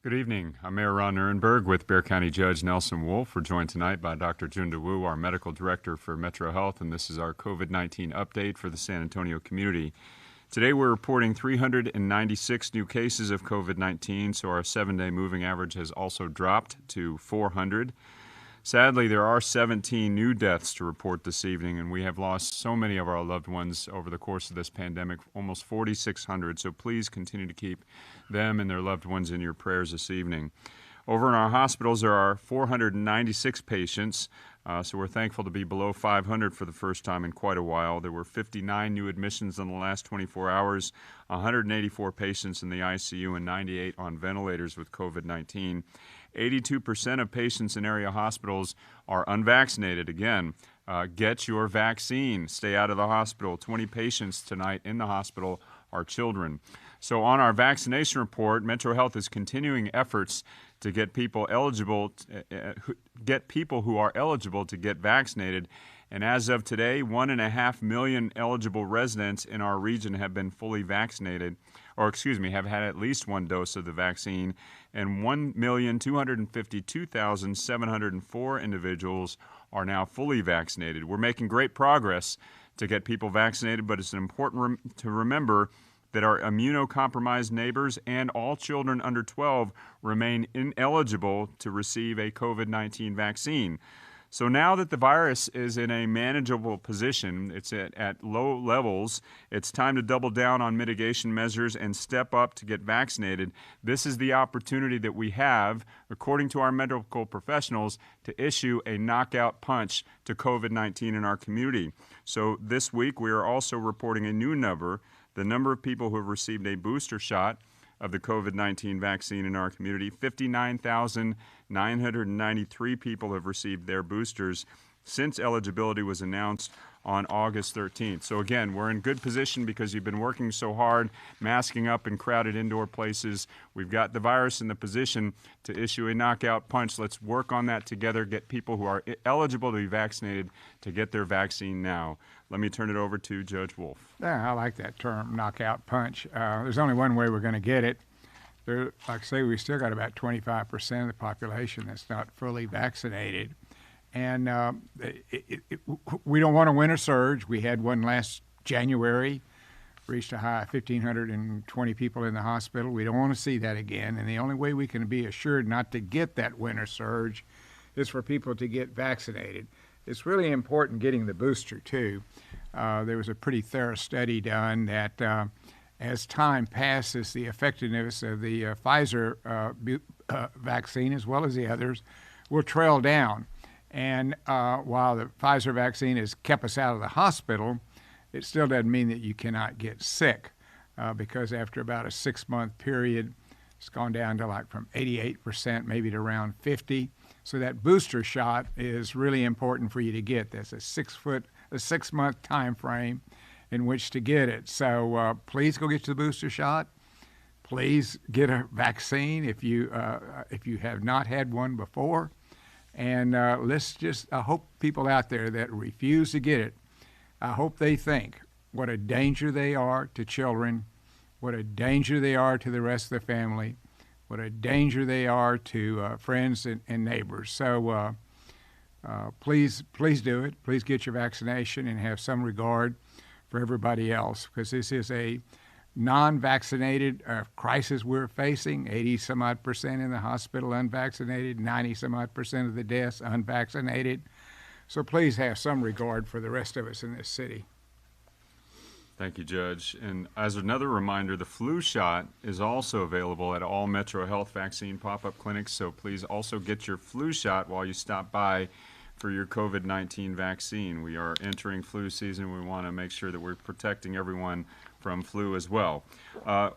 Good evening. I'm Mayor Ron Nirenberg with Bexar County Judge Nelson Wolff. We're joined tonight by Dr. JUNDA, our medical director for Metro Health, and this is our COVID-19 update for the San Antonio community. Today we're reporting 396 new cases of COVID-19, so our 7-day moving average has also dropped to 400. Sadly, there are 17 new deaths to report this evening, and we have lost so many of our loved ones over the course of this pandemic, almost 4,600, so please continue to keep them and their loved ones in your prayers this evening. Over in our hospitals, there are 496 patients, so we're thankful to be below 500 for the first time in quite a while. There were 59 new admissions in the last 24 hours, 184 patients in the ICU, and 98 on ventilators with COVID-19. 82% of patients in area hospitals are unvaccinated. Again, get your vaccine. Stay out of the hospital. 20 patients tonight in the hospital are children. So on our vaccination report, Metro Health is continuing efforts to get people who are eligible to get vaccinated. And as of today, 1.5 million eligible residents in our region have been fully vaccinated, have had at least one dose of the vaccine, and 1,252,704 individuals are now fully vaccinated. We're making great progress to get people vaccinated, but it's important to remember that our immunocompromised neighbors and all children under 12 remain ineligible to receive a COVID-19 vaccine. So now that the virus is in a manageable position, it's at low levels, it's time to double down on mitigation measures and step up to get vaccinated. This is the opportunity that we have, according to our medical professionals, to issue a knockout punch to COVID-19 in our community. So this week we are also reporting a new number, the number of people who have received a booster shot of the COVID-19 vaccine in our community. 59,993 people have received their boosters since eligibility was announced on August 13th. So again, we're in good position because you've been working so hard, masking up in crowded indoor places. We've got the virus in the position to issue a knockout punch. Let's work on that together, get people who are eligible to be vaccinated to get their vaccine now. Let me turn it over to Judge Wolff. Yeah, I like that term, knockout punch. There's only one way we're going to get it. Like I say, we still got about 25% of the population that's not fully vaccinated. And we don't want a winter surge. We had one last January, reached a high of 1,520 people in the hospital. We don't want to see that again. And the only way we can be assured not to get that winter surge is for people to get vaccinated. It's really important getting the booster, too. There was a pretty thorough study done that as time passes, the effectiveness of the Pfizer vaccine, as well as the others, will trail down. And while the Pfizer vaccine has kept us out of the hospital, it still doesn't mean that you cannot get sick because after about a 6-month period, it's gone down to like from 88%, maybe to around 50%. So that booster shot is really important for you to get. That's a 6-month time frame in which to get it. So please go get the booster shot. Please get a vaccine if you have not had one before. And I hope people out there that refuse to get it, I hope they think what a danger they are to children, what a danger they are to the rest of the family, what a danger they are to friends and neighbors. So please do it. Please get your vaccination and have some regard for everybody else, because this is a non-vaccinated crisis we're facing. 80-some-odd% in the hospital unvaccinated, 90-some-odd% of the deaths unvaccinated. So please have some regard for the rest of us in this city. Thank you, Judge. And as another reminder, the flu shot is also available at all Metro Health vaccine pop-up clinics, so please also get your flu shot while you stop by for your COVID-19 vaccine. We are entering flu season. We want to make sure that we're protecting everyone from flu as well.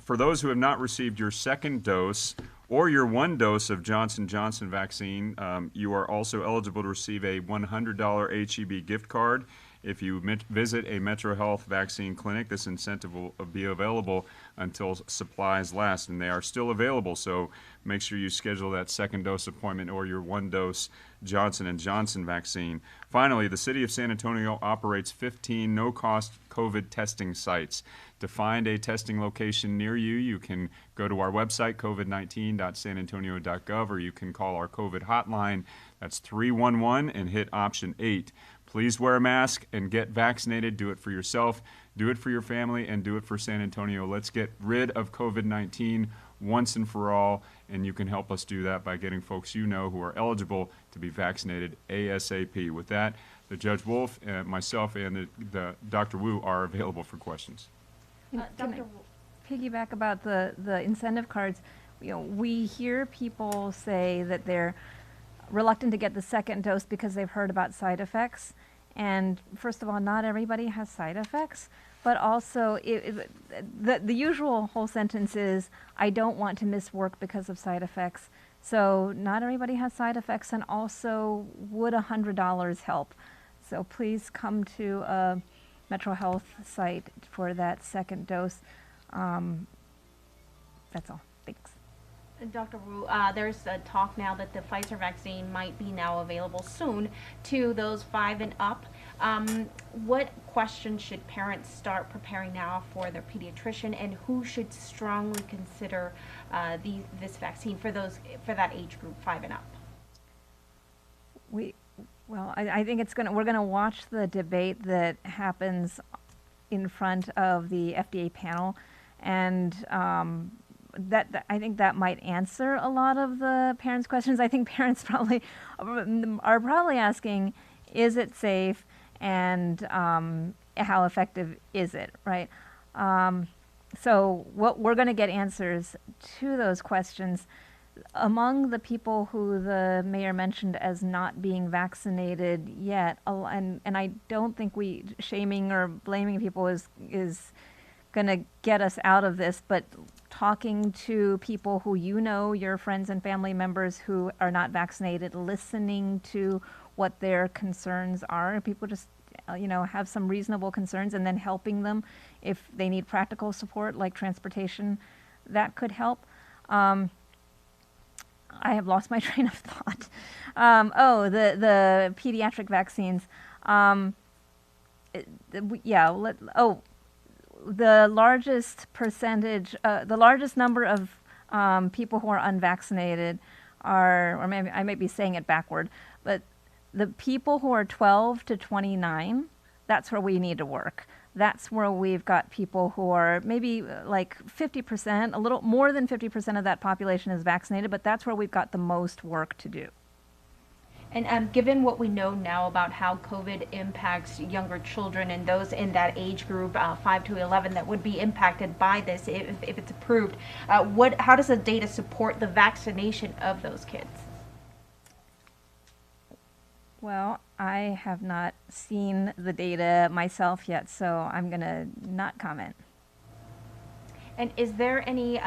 For those who have not received your second dose or your one dose of Johnson & Johnson vaccine, you are also eligible to receive a $100 HEB gift card. If you visit a Metro Health vaccine clinic, this incentive will be available until supplies last, and they are still available. So make sure you schedule that second dose appointment or your 1-dose Johnson & Johnson vaccine. Finally, the City of San Antonio operates 15 no-cost COVID testing sites. To find a testing location near you, you can go to our website, covid19.sanantonio.gov, or you can call our COVID hotline. That's 311 and hit option 8. Please wear a mask and get vaccinated. Do it for yourself, do it for your family, and do it for San Antonio. Let's get rid of COVID-19 once and for all, and you can help us do that by getting folks you know who are eligible to be vaccinated ASAP. With that, the Judge Wolf, myself, and the Dr. Wu are available for questions. Dr. Piggyback about the incentive cards. We hear people say that they're reluctant to get the second dose because they've heard about side effects. And first of all, not everybody has side effects, but also the usual whole sentence is, I don't want to miss work because of side effects. So not everybody has side effects, and also would $100 help? So please come to a Metro Health site for that second dose. That's all. Thanks. Dr. Wu, there's a talk now that the Pfizer vaccine might be now available soon to those 5 and up. What questions should parents start preparing now for their pediatrician, and who should strongly consider this vaccine for that age group 5 and up? I think we're gonna watch the debate that happens in front of the FDA panel, and I think that might answer a lot of the parents' questions. I think parents are probably asking, is it safe, and how effective is it, right? So we're going to get answers to those questions. Among the people who the mayor mentioned as not being vaccinated yet, and I don't think shaming or blaming people is going to get us out of this, but talking to people who your friends and family members who are not vaccinated, listening to what their concerns are. People just, have some reasonable concerns, and then helping them if they need practical support like transportation, that could help. I have lost my train of thought. The pediatric vaccines. The largest percentage, the largest number of people who are unvaccinated or maybe I may be saying it backward, but the people who are 12 to 29, that's where we need to work. That's where we've got people who are maybe like 50%, a little more than 50% of that population is vaccinated, but that's where we've got the most work to do. And given what we know now about how COVID impacts younger children and those in that age group, 5 to 11, that would be impacted by this if it's approved, how does the data support the vaccination of those kids? Well, I have not seen the data myself yet, so I'm going to not comment. And is there any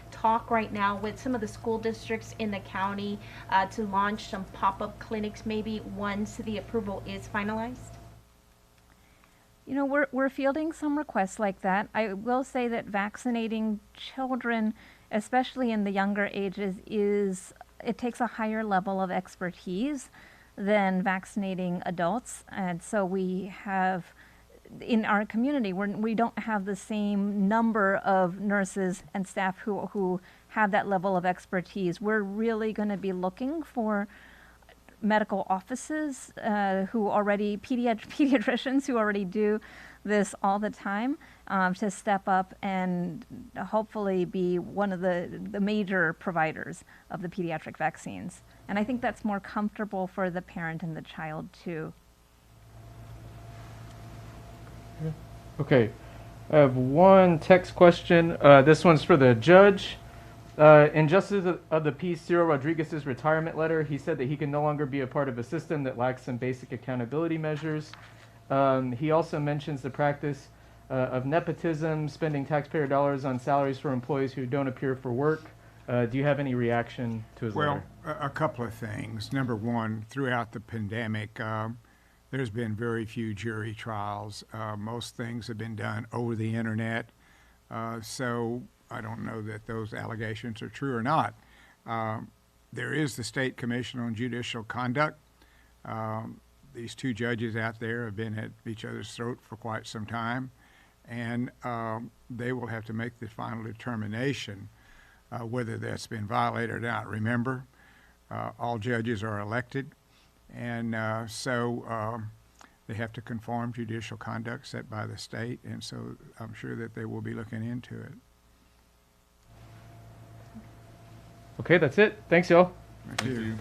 talk right now with some of the school districts in the county to launch some pop-up clinics maybe once the approval is finalized? We're fielding some requests like that. I will say that vaccinating children, especially in the younger ages, it takes a higher level of expertise than vaccinating adults. And so we have, in our community, we don't have the same number of nurses and staff who have that level of expertise. We're really going to be looking for medical offices pediatricians who already do this all the time to step up and hopefully be one of the major providers of the pediatric vaccines. And I think that's more comfortable for the parent and the child too. Okay, I have one text question. This one's for the judge. In Justice of the Peace Cyril Rodriguez's retirement letter, he said that he can no longer be a part of a system that lacks some basic accountability measures. He also mentions the practice of nepotism, spending taxpayer dollars on salaries for employees who don't appear for work. Do you have any reaction to his letter? Well, a couple of things. Number one, throughout the pandemic, there's been very few jury trials. Most things have been done over the internet. So I don't know that those allegations are true or not. There is the State Commission on Judicial Conduct. These two judges out there have been at each other's throat for quite some time, and they will have to make the final determination whether that's been violated or not. Remember, all judges are elected, and so they have to conform judicial conduct set by the state, and so I'm sure that they will be looking into it. Okay, that's it. Thanks, y'all. Thank you.